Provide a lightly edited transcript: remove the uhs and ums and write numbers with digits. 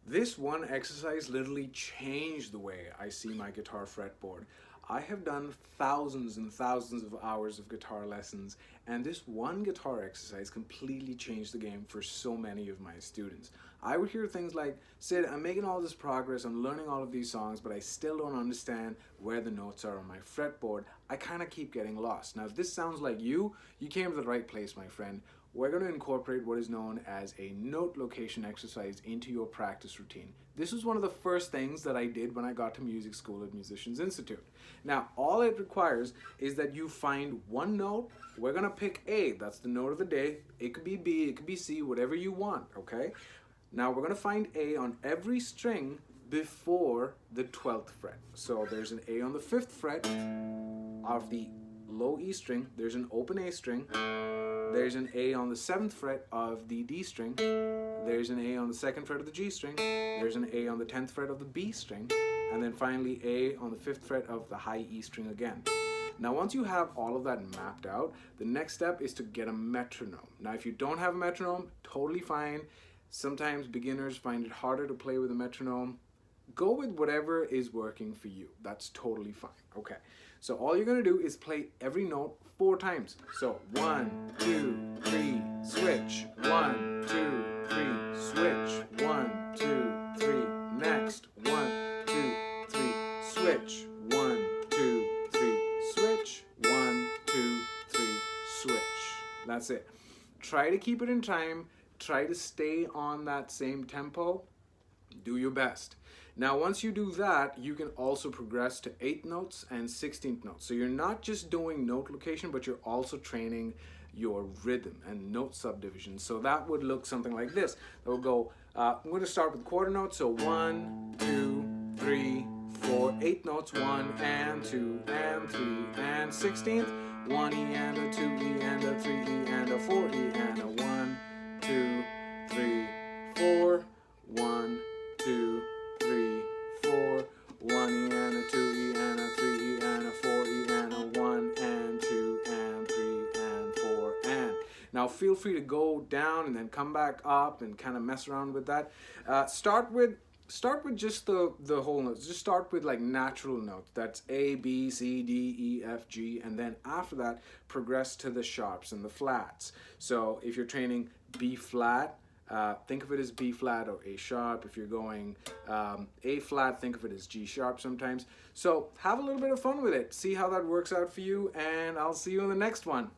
This one exercise literally changed the way I see my guitar fretboard. I have done thousands and thousands of hours of guitar lessons, and this one guitar exercise completely changed the game for so many of my students. I would hear things like, Sid, I'm making all this progress, I'm learning all of these songs, but I still don't understand where the notes are on my fretboard. I kind of keep getting lost. Now, if this sounds like you came to the right place, my friend. We're going to incorporate what is known as a note location exercise into your practice routine. This was one of the first things that I did when I got to music school at Musicians Institute. Now, all it requires is that you find one note. We're going to pick A, that's the note of the day. It could be B, it could be C, whatever you want, okay? Now, we're going to find A on every string before the 12th fret. So there's an A on the 5th fret of the low E string, there's an open A string, there's an A on the 7th fret of the D string, there's an A on the 2nd fret of the G string, there's an A on the 10th fret of the B string, and then finally A on the 5th fret of the high E string again. Now once you have all of that mapped out, the next step is to get a metronome. Now if you don't have a metronome, totally fine. Sometimes beginners find it harder to play with a metronome. Go with whatever is working for you. That's totally fine. Okay, so all you're gonna do is play every note 4 times. So 1, 2, 3, switch. 1, 2, 3, switch. 1, 2, 3, next. 1, 2, 3, switch. 1, 2, 3, switch. 1, 2, 3, switch. That's it. Try to keep it in time. Try to stay on that same tempo. Do your best. Now once you do that, you can also progress to 8th notes and 16th notes. So you're not just doing note location, but you're also training your rhythm and note subdivision. So that would look something like this. That will go, I'm going to start with quarter notes. So 1, 2, 3, 4, 8 notes, 1 and 2 and 3 and 16th, 1 E and a 2 E and a 3 E and a 4 E and a 1, 2, 3, 4, 1, 2, 3, 4, 1 E and a 2 E and a 3 E and a 4 E and a 1 and 2 and 3 and 4 and. Now feel free to go down and then come back up and kind of mess around with that. Start with just the whole notes. Just start with like natural notes. That's A, B, C, D, E, F, G, and then after that progress to the sharps and the flats. So if you're training B flat, think of it as B flat or A sharp. If you're going A flat, think of it as G sharp sometimes. So have a little bit of fun with it. See how that works out for you, and I'll see you in the next one.